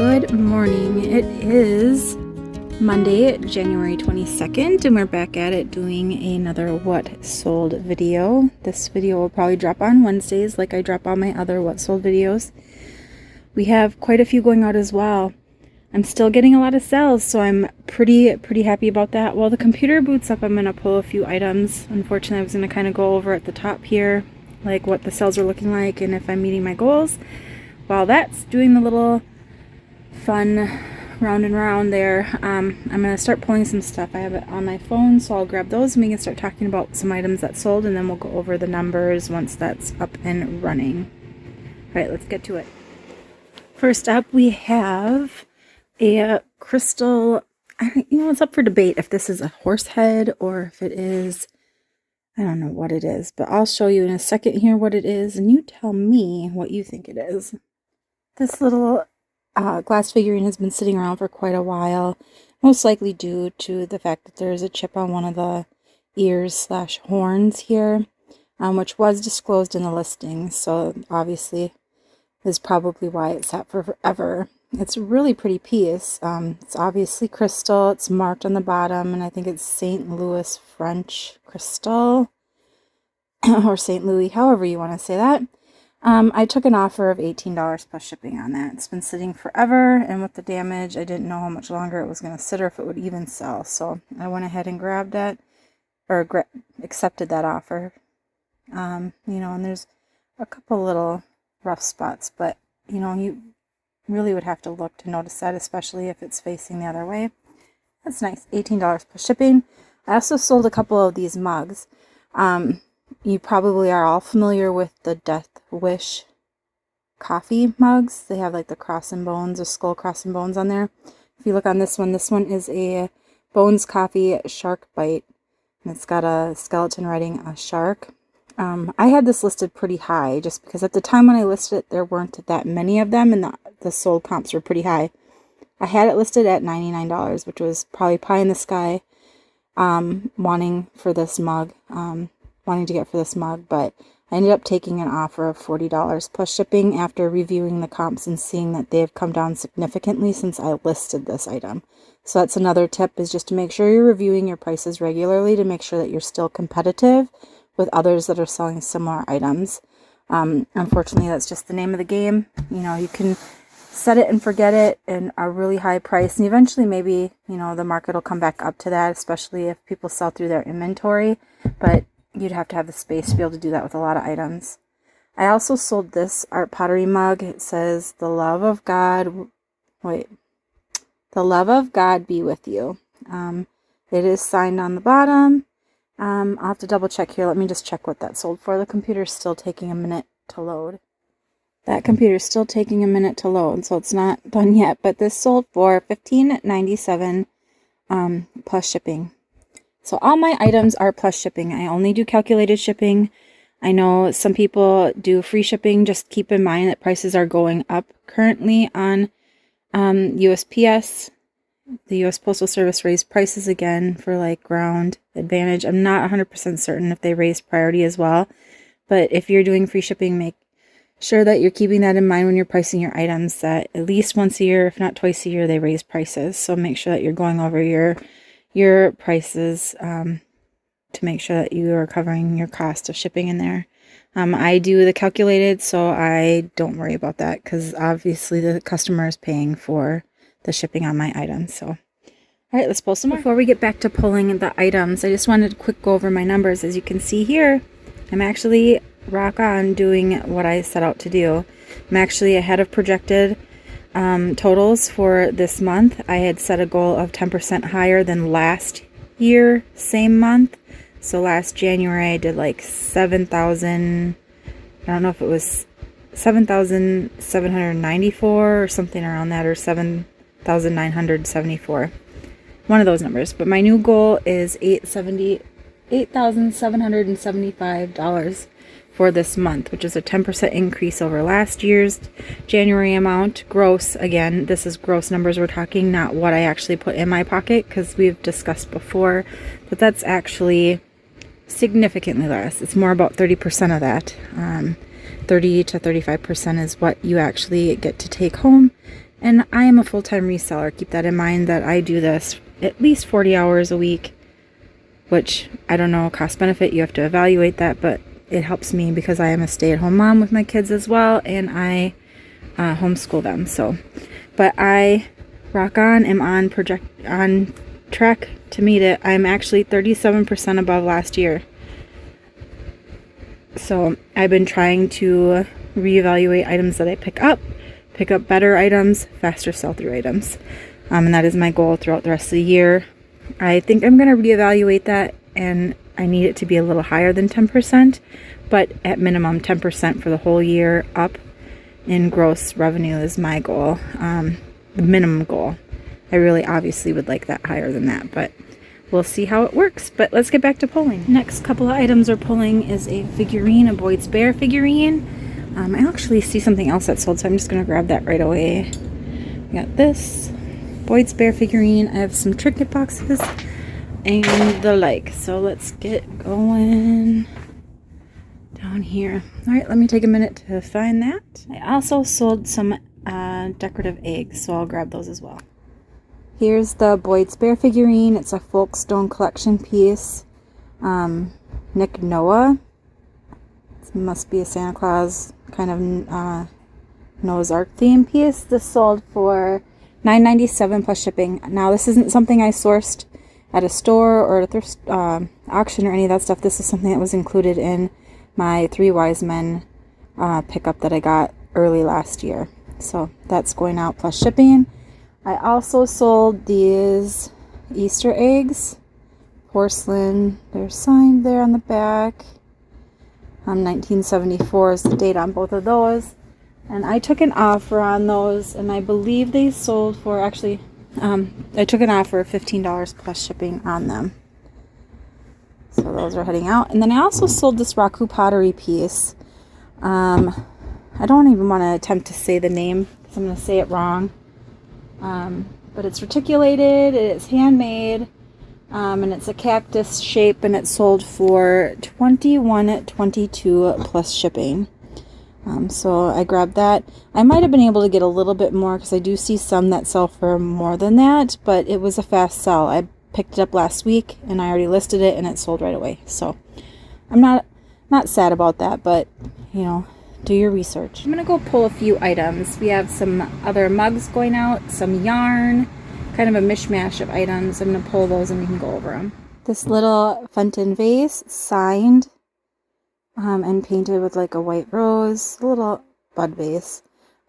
Good morning. It is Monday, January 22nd, and we're back at it doing another What Sold video. This video will probably drop on Wednesdays like I drop all my other What Sold videos. We have quite a few going out as well. I'm still getting a lot of sales, so I'm pretty happy about that. While the computer boots up, I'm going to pull a few items. Unfortunately, I was going to kind of go over at the top here, like what the sales are looking like and if I'm meeting my goals. While that's doing the little fun round and round there, I'm going to start pulling some stuff. I have it on my phone, so I'll grab those and we can start talking about some items that sold, and then we'll go over the numbers once that's up and running. All right, let's get to it. First up, we have a crystal. It's up for debate if this is a horse head or if it is, I don't know what it is, but I'll show you in a second here what it is, and you tell me what you think it is. This little glass figurine has been sitting around for quite a while, most likely due to the fact that there's a chip on one of the ears/horns here, which was disclosed in the listing, so obviously is probably why it sat for forever. It's a really pretty piece. It's obviously crystal. It's marked on the bottom, and I think it's St. Louis French crystal, or St. Louis, however you want to say that. I took an offer of $18 plus shipping on that. It's been sitting forever, and with the damage, I didn't know how much longer it was going to sit or if it would even sell. So I went ahead and grabbed that, or accepted that offer. And there's a couple little rough spots, but you really would have to look to notice that, especially if it's facing the other way. That's nice. $18 plus shipping. I also sold a couple of these mugs. You probably are all familiar with the Death Wish coffee mugs. They have like the cross and bones, a skull, cross and bones on there. If you look on this one is a Bones Coffee Shark Bite, and it's got a skeleton riding a shark. I had this listed pretty high just because at the time when I listed it, there weren't that many of them, and the sold comps were pretty high. I had it listed at $99, which was probably pie in the sky, wanting to get for this mug, but I ended up taking an offer of $40 plus shipping after reviewing the comps and seeing that they've come down significantly since I listed this item. So that's another tip, is just to make sure you're reviewing your prices regularly to make sure that you're still competitive with others that are selling similar items. Unfortunately, that's just the name of the game. You can set it and forget it in a really high price, and eventually maybe, the market will come back up to that, especially if people sell through their inventory, but you'd have to have the space to be able to do that with a lot of items. I also sold this art pottery mug. It says, the love of God be with you. It is signed on the bottom. I'll have to double check here. Let me just check what that sold for. The computer's still taking a minute to load. That computer's still taking a minute to load, so it's not done yet. But this sold for $15.97 plus shipping. So all my items are plus shipping. I only do calculated shipping. I know some people do free shipping. Just keep in mind that prices are going up currently on USPS. The U.S. Postal Service raised prices again for like Ground, Advantage. I'm not 100% certain if they raised Priority as well. But if you're doing free shipping, make sure that you're keeping that in mind when you're pricing your items, that at least once a year, if not twice a year, they raise prices. So make sure that you're going over your prices to make sure that you are covering your cost of shipping in there. I do the calculated, so I don't worry about that because obviously the customer is paying for the shipping on my items. So, all right, let's pull some more. Before we get back to pulling the items, I just wanted to quick go over my numbers. As you can see here, I'm actually rock on doing what I set out to do. I'm actually ahead of projected totals for this month. I had set a goal of 10% higher than last year, same month. So last January I did like 7,000, I don't know if it was 7,794 or something around that, or 7,974. One of those numbers. But my new goal is $8,775 for this month, which is a 10% increase over last year's January amount. Gross, again, this is gross numbers we're talking, not what I actually put in my pocket, because we've discussed before that that's actually significantly less. It's more about 30% of that. 30 to 35% is what you actually get to take home. And I am a full-time reseller. Keep that in mind that I do this at least 40 hours a week, which I don't know, cost benefit, you have to evaluate that, but it helps me because I am a stay-at-home mom with my kids as well, and I homeschool them. So, but I rock on, am on track to meet it. I'm actually 37% above last year. So I've been trying to reevaluate items that I pick up better items, faster sell-through items. And that is my goal throughout the rest of the year. I think I'm going to reevaluate that, and I need it to be a little higher than 10%, but at minimum 10% for the whole year up in gross revenue is my goal, the minimum goal. I really obviously would like that higher than that, but we'll see how it works. But let's get back to pulling. Next couple of items we're pulling is a figurine, a Boyd's Bear figurine. I actually see something else that sold, so I'm just going to grab that right away. We got this Boyd's Bear figurine. I have some trinket boxes and the like. So let's get going down here. All right, let me take a minute to find that. I also sold some decorative eggs, so I'll grab those as well. Here's the Boyd's Bear figurine. It's a Folkstone collection piece. Nick Noah. It must be a Santa Claus kind of Noah's Ark theme piece. This sold for $9.97 plus shipping. Now, this isn't something I sourced at a store or at a thrift auction or any of that stuff. This is something that was included in my Three Wise Men pickup that I got early last year. So that's going out plus shipping. I also sold these Easter eggs, porcelain. They're signed there on the back. 1974 is the date on both of those. And I took an offer on those, and I believe they sold for, actually, I took an offer of $15 plus shipping on them. So those are heading out. And then I also sold this Raku pottery piece. I don't even want to attempt to say the name because I'm going to say it wrong. But it's reticulated, it is handmade, and it's a cactus shape, and it sold for $21.22 plus shipping. So I grabbed that. I might have been able to get a little bit more because I do see some that sell for more than that, but it was a fast sell. I picked it up last week and I already listed it and it sold right away. So I'm not sad about that, but you know, do your research. I'm gonna go pull a few items. We have some other mugs going out, some yarn, kind of a mishmash of items. I'm gonna pull those and we can go over them. This little Fenton vase, signed and painted with like a white rose, a little bud vase.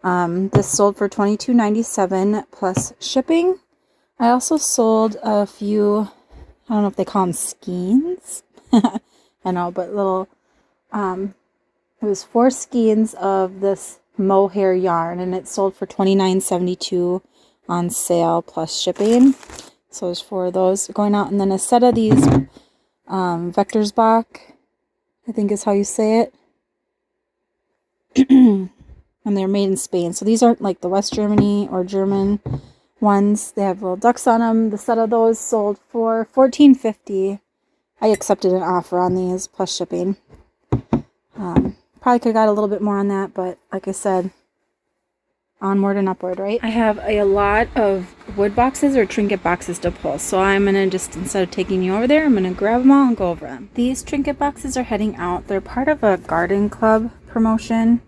This sold for $22.97 plus shipping. I also sold a few, I don't know if they call them skeins. I know, but little, it was 4 skeins of this mohair yarn, and it sold for $29.72 on sale plus shipping. So there's 4 of those going out, and then a set of these Vectorsbach, I think is how you say it. And they're made in Spain. So these aren't like the West Germany or German ones. They have little ducks on them. The set of those sold for $14.50. I accepted an offer on these plus shipping. Probably could have got a little bit more on that, but like I said, onward and upward, right? I have a lot of wood boxes or trinket boxes to pull, so I'm going to just, instead of taking you over there, I'm going to grab them all and go over them. These trinket boxes are heading out. They're part of a garden club promotion.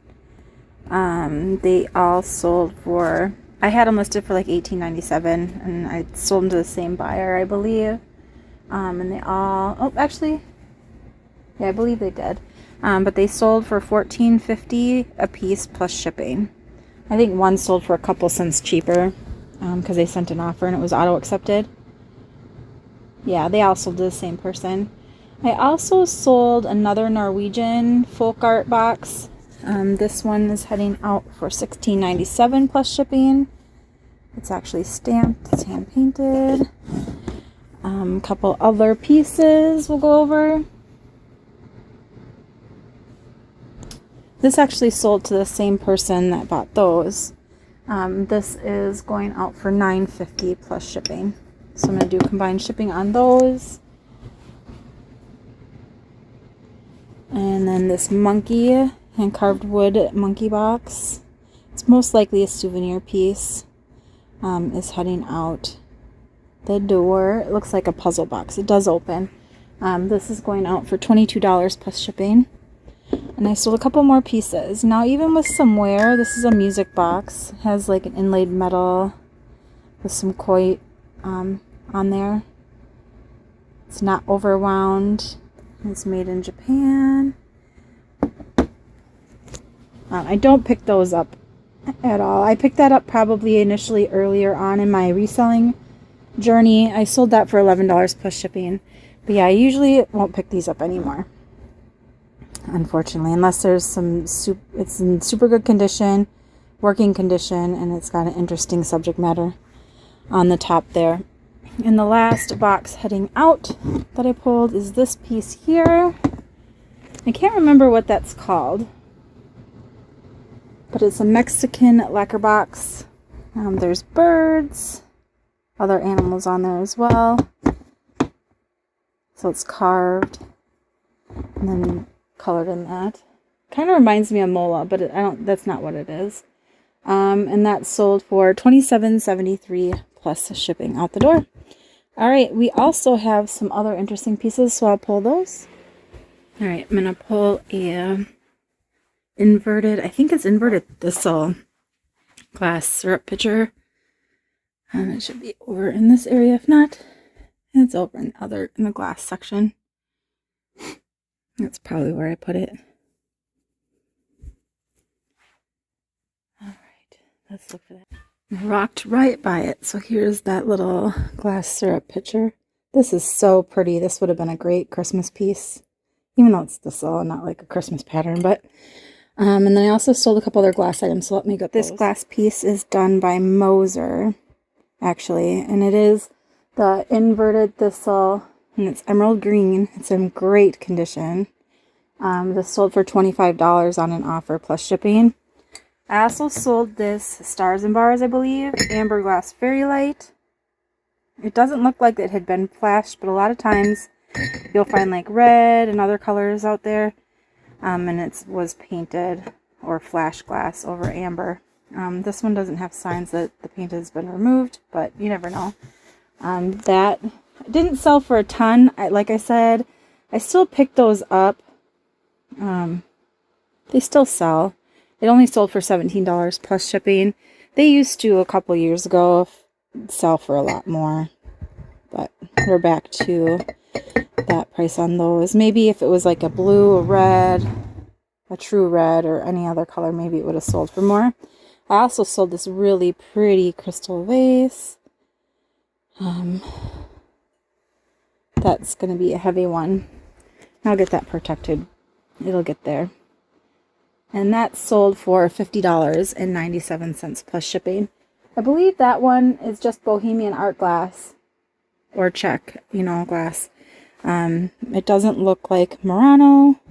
They all sold for, I had them listed for like $18.97, and I sold them to the same buyer, I believe. And they all, oh, actually, yeah, I believe they did. But they sold for $14.50 a piece plus shipping. I think one sold for a couple cents cheaper because they sent an offer and it was auto accepted. Yeah, they all sold to the same person. I also sold another Norwegian folk art box. This one is heading out for $16.97 plus shipping. It's actually stamped, it's hand painted. A couple other pieces we'll go over. This actually sold to the same person that bought those. This is going out for $9.50 plus shipping. So I'm going to do combined shipping on those. And then this monkey, hand carved wood monkey box. It's most likely a souvenir piece. is heading out the door. It looks like a puzzle box. It does open. This is going out for $22 plus shipping. And I sold a couple more pieces. Now, even with some wear, this is a music box. It has like an inlaid metal with some koi on there. It's not overwound. It's made in Japan. I don't pick those up at all. I picked that up probably initially earlier on in my reselling journey. I sold that for $11 plus shipping. But yeah, I usually won't pick these up anymore, unfortunately, unless there's it's in super good condition, working condition, and it's got an interesting subject matter on the top there. And the last box heading out that I pulled is this piece here. I can't remember what that's called, but it's a Mexican lacquer box. There's birds, other animals on there as well. So it's carved and then colored in that. Kind of reminds me of Mola, but that's not what it is. And that's sold for $27.73 plus shipping out the door. All right, we also have some other interesting pieces, so I'll pull those. All right, I'm going to pull a I think it's inverted thistle glass syrup pitcher. It should be over in this area. If not, it's over in the glass section. That's probably where I put it. All right, let's look for that. I rocked right by it. So here's that little glass syrup pitcher. This is so pretty. This would have been a great Christmas piece, even though it's thistle and not like a Christmas pattern. But and then I also sold a couple other glass items. So let me get those. This glass piece is done by Moser, actually, and it is the inverted thistle, and it's emerald green. It's in great condition. This sold for $25 on an offer plus shipping. I also sold this Stars and Bars, I believe, amber glass fairy light. It doesn't look like it had been flashed, but a lot of times you'll find like red and other colors out there. And it was painted or flash glass over amber. This one doesn't have signs that the paint has been removed, but you never know. That didn't sell for a ton. Like I said, I still picked those up. They still sell. It only sold for $17 plus shipping. They used to, a couple years ago, sell for a lot more. But we're back to that price on those. Maybe if it was like a blue, a red, a true red, or any other color, maybe it would have sold for more. I also sold this really pretty crystal vase. That's going to be a heavy one. I'll get that protected. It'll get there. And that sold for $50.97 plus shipping. I believe that one is just Bohemian Art glass. Or Czech, glass. It doesn't look like Murano,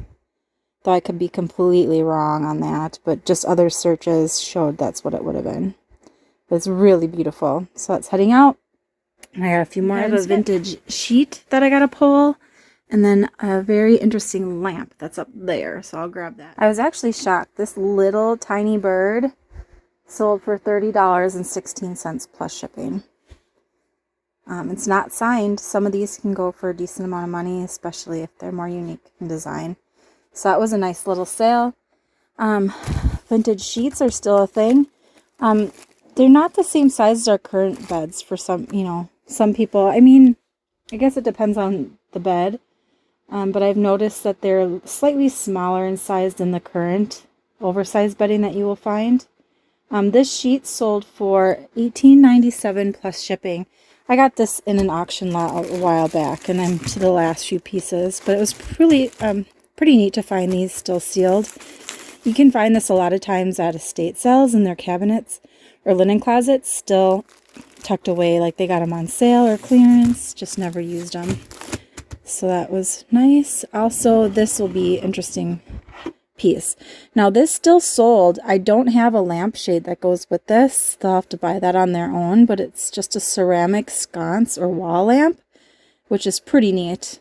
though I could be completely wrong on that, but just other searches showed that's what it would have been. But it's really beautiful. So that's heading out. I got a few more. I have a vintage sheet that I got to pull, and then a very interesting lamp that's up there, so I'll grab that. I was actually shocked. This little tiny bird sold for $30.16 plus shipping. It's not signed. Some of these can go for a decent amount of money, especially if they're more unique in design. So that was a nice little sale. Vintage sheets are still a thing. They're not the same size as our current beds for some people. I mean, I guess it depends on the bed. But I've noticed that they're slightly smaller in size than the current oversized bedding that you will find. This sheet sold for $18.97 plus shipping. I got this in an auction lot a while back, and I'm to the last few pieces. But it was pretty neat to find these still sealed. You can find this a lot of times at estate sales in their cabinets or linen closets, still tucked away, like they got them on sale or clearance. Just never used them. So that was nice. Also, this will be interesting piece. Now, this still sold. I don't have a lampshade that goes with this. They'll have to buy that on their own, but it's just a ceramic sconce or wall lamp, which is pretty neat.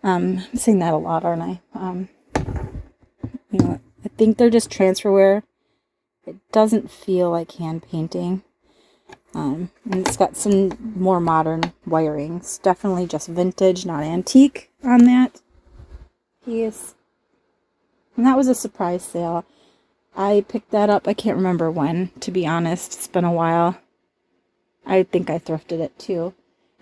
I'm saying that a lot, aren't I? I think they're just transferware. It doesn't feel like hand painting. And it's got some more modern wirings. Definitely just vintage, not antique on that piece. And that was a surprise sale. I picked that up, I can't remember when, to be honest. It's been a while. I think I thrifted it too.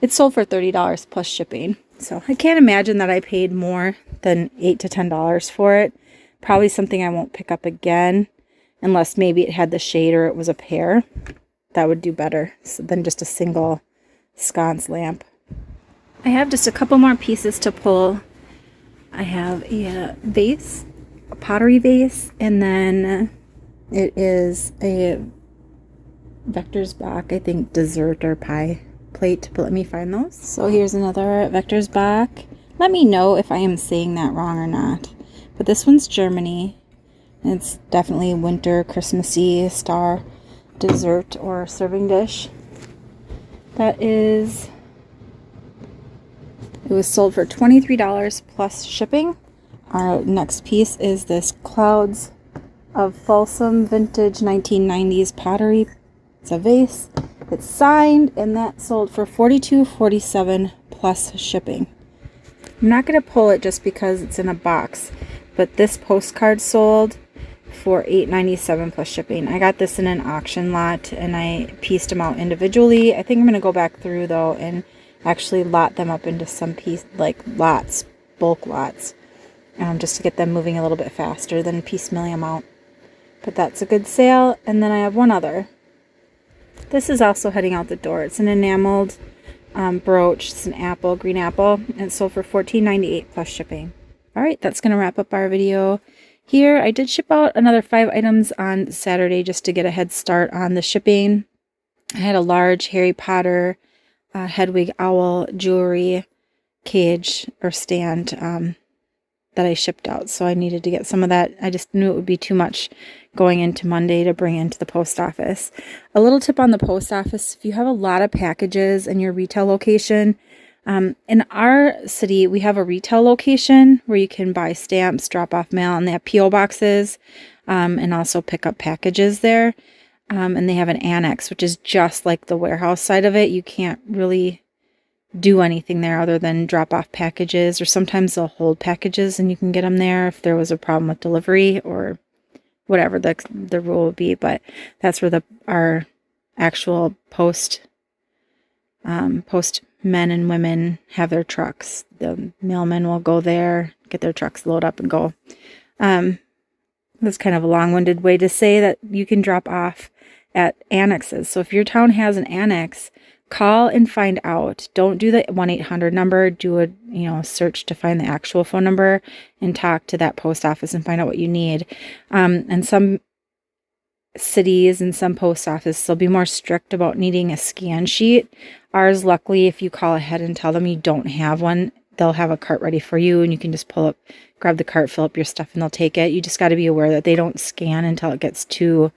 It sold for $30 plus shipping. So I can't imagine that I paid more than $8 to $10 for it. Probably something I won't pick up again, unless maybe it had the shade or it was a pair. That would do better than just a single sconce lamp. I have just a couple more pieces to pull. I have a vase, a pottery vase, and then it is a Vector's Bach, I think, dessert or pie plate, but let me find those. So here's another Vector's Bach. Let me know if I am saying that wrong or not. But this one's Germany. It's definitely winter, Christmassy star dessert or serving dish. It was sold for $23 plus shipping. Our next piece is this Clouds of Folsom Vintage 1990s pottery. It's a vase. It's signed, and that sold for $42.47 plus shipping. I'm not going to pull it just because it's in a box, but this postcard sold for $8.97 plus shipping. I got this in an auction lot, and I pieced them out individually. I think I'm going to go back through, though, and actually lot them up into some piece, like lots, bulk lots, just to get them moving a little bit faster than piecemealing them out. But that's a good sale. And then I have one other. This is also heading out the door. It's an enameled brooch. It's an apple, green apple, and it sold for $14.98 plus shipping. All right, that's going to wrap up our video here. I did ship out another 5 items on Saturday just to get a head start on the shipping. I had a large Harry Potter Hedwig owl jewelry cage or stand that I shipped out, so I needed to get some of that. I just knew it would be too much going into Monday to bring into the post office. A little tip on the post office: if you have a lot of packages in your retail location, in our city we have a retail location where you can buy stamps, drop off mail, and they have P.O. boxes and also pick up packages there. And they have an annex, which is just like the warehouse side of it. You can't really do anything there other than drop off packages, or sometimes they'll hold packages and you can get them there if there was a problem with delivery or whatever the rule would be. But that's where our actual post men and women have their trucks. The mailmen will go there, get their trucks, load up, and go. That's kind of a long-winded way to say that you can drop off at annexes. So if your town has an annex, call and find out. Don't do the 1-800 number. Do a search to find the actual phone number and talk to that post office and find out what you need. And some cities and some post offices, they'll be more strict about needing a scan sheet. Ours, luckily, if you call ahead and tell them you don't have one, they'll have a cart ready for you, and you can just pull up, grab the cart, fill up your stuff, and they'll take it. You just got to be aware that they don't scan until it gets to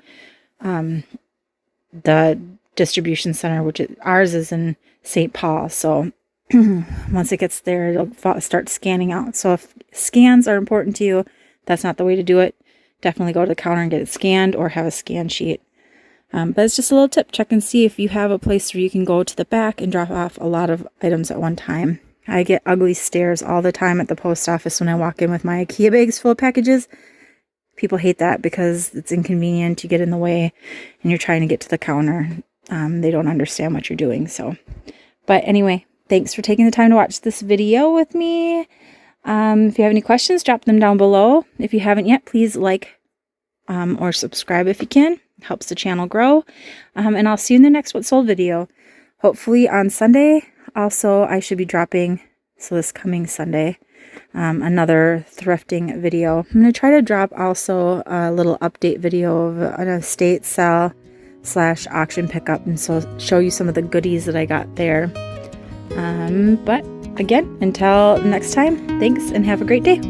the distribution center, which ours is in St. Paul. So once it gets there, it'll start scanning out. So if scans are important to you, that's not the way to do it. Definitely go to the counter and get it scanned, or have a scan sheet. But it's just a little tip. Check and see if you have a place where you can go to the back and drop off a lot of items at one time. I get ugly stares all the time at the post office when I walk in with my IKEA bags full of packages. People hate that because it's inconvenient. You get in the way and you're trying to get to the counter. They don't understand what you're doing. But anyway, thanks for taking the time to watch this video with me. If you have any questions, drop them down below. If you haven't yet, please like or subscribe if you can. It helps the channel grow. And I'll see you in the next What Sold video. Hopefully on Sunday. Also, I should be dropping, so this coming Sunday, another thrifting video. I'm going to try to drop also a little update video of an estate sale / auction pickup, and so show you some of the goodies that I got there. But again, until next time, thanks and have a great day.